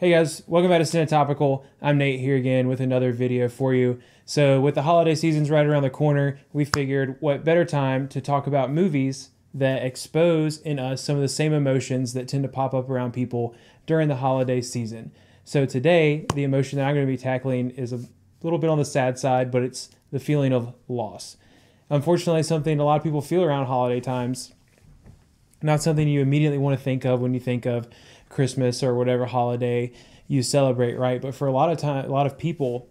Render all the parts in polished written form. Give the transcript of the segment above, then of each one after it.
Hey guys, welcome back to Cinetopical. I'm Nate here again with another video for you. So with the holiday seasons right around the corner, we figured what better time to talk about movies that expose in us some of the same emotions that tend to pop up around people during the holiday season. So today, the emotion that I'm going to be tackling is a little bit on the sad side, but it's the feeling of loss. Unfortunately, something a lot of people feel around holiday times. Not something you immediately want to think of when you think of Christmas or whatever holiday you celebrate, right? But for a lot of people,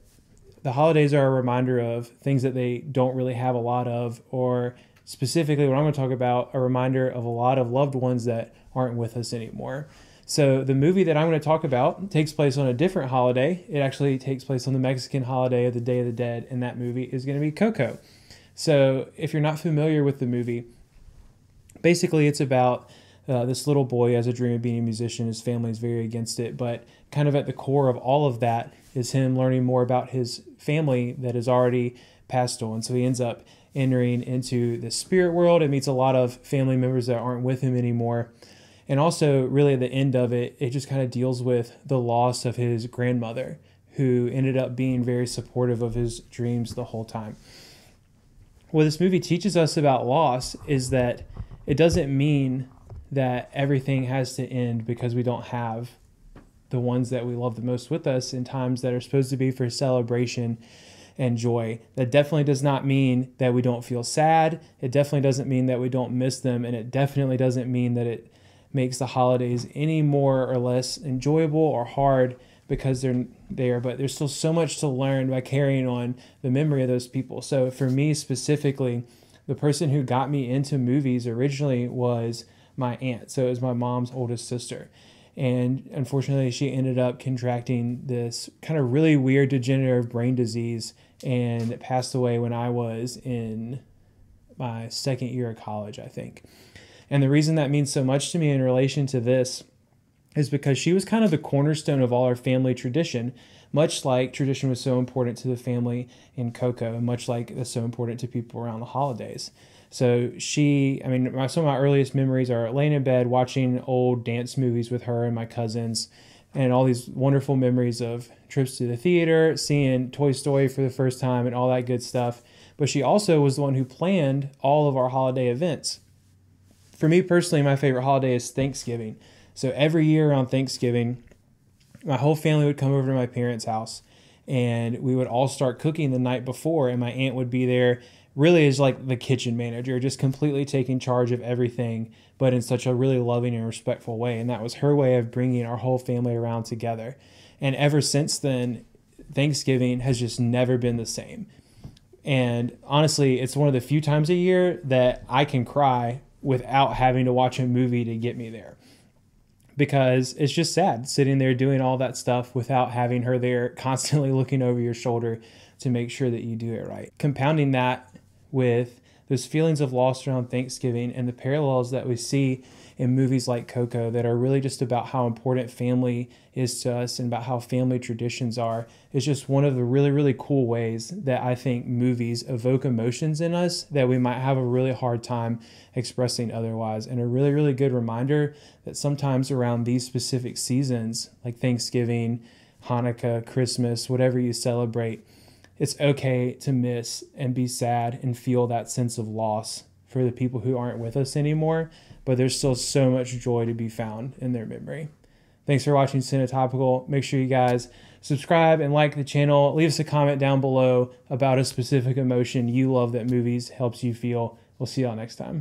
the holidays are a reminder of things that they don't really have a lot of, or specifically what I'm going to talk about, a reminder of a lot of loved ones that aren't with us anymore. So the movie that I'm going to talk about takes place on a different holiday. It actually takes place on the Mexican holiday of the Day of the Dead, and that movie is going to be Coco. So if you're not familiar with the movie, basically it's about this little boy has a dream of being a musician. His family is very against it, but kind of at the core of all of that is him learning more about his family that has already passed on. So he ends up entering into the spirit world and meets a lot of family members that aren't with him anymore. And also, really at the end of it, it just kind of deals with the loss of his grandmother, who ended up being very supportive of his dreams the whole time. What this movie teaches us about loss is that it doesn't mean that everything has to end because we don't have the ones that we love the most with us in times that are supposed to be for celebration and joy. That definitely does not mean that we don't feel sad. It definitely doesn't mean that we don't miss them. And it definitely doesn't mean that it makes the holidays any more or less enjoyable or hard because they're there. But there's still so much to learn by carrying on the memory of those people. So for me specifically, the person who got me into movies originally was my aunt. So it was my mom's oldest sister. And unfortunately, she ended up contracting this kind of really weird degenerative brain disease and passed away when I was in my second year of college, I think. And the reason that means so much to me in relation to this is because she was kind of the cornerstone of all our family tradition, much like tradition was so important to the family in Coco, and much like it's so important to people around the holidays. So some of my earliest memories are laying in bed, watching old dance movies with her and my cousins, and all these wonderful memories of trips to the theater, seeing Toy Story for the first time and all that good stuff. But she also was the one who planned all of our holiday events. For me personally, my favorite holiday is Thanksgiving. So every year around Thanksgiving, my whole family would come over to my parents' house and we would all start cooking the night before, and my aunt would be there really as like the kitchen manager, just completely taking charge of everything, but in such a really loving and respectful way. And that was her way of bringing our whole family around together. And ever since then, Thanksgiving has just never been the same. And honestly, it's one of the few times a year that I can cry without having to watch a movie to get me there. Because it's just sad sitting there doing all that stuff without having her there constantly looking over your shoulder to make sure that you do it right. Compounding that with those feelings of loss around Thanksgiving and the parallels that we see in movies like Coco that are really just about how important family is to us and about how family traditions are, is just one of the really, really cool ways that I think movies evoke emotions in us that we might have a really hard time expressing otherwise. And a really, really good reminder that sometimes around these specific seasons, like Thanksgiving, Hanukkah, Christmas, whatever you celebrate, it's okay to miss and be sad and feel that sense of loss for the people who aren't with us anymore, but there's still so much joy to be found in their memory. Thanks for watching Cinetopical. Make sure you guys subscribe and like the channel. Leave us a comment down below about a specific emotion you love that movies helps you feel. We'll see y'all next time.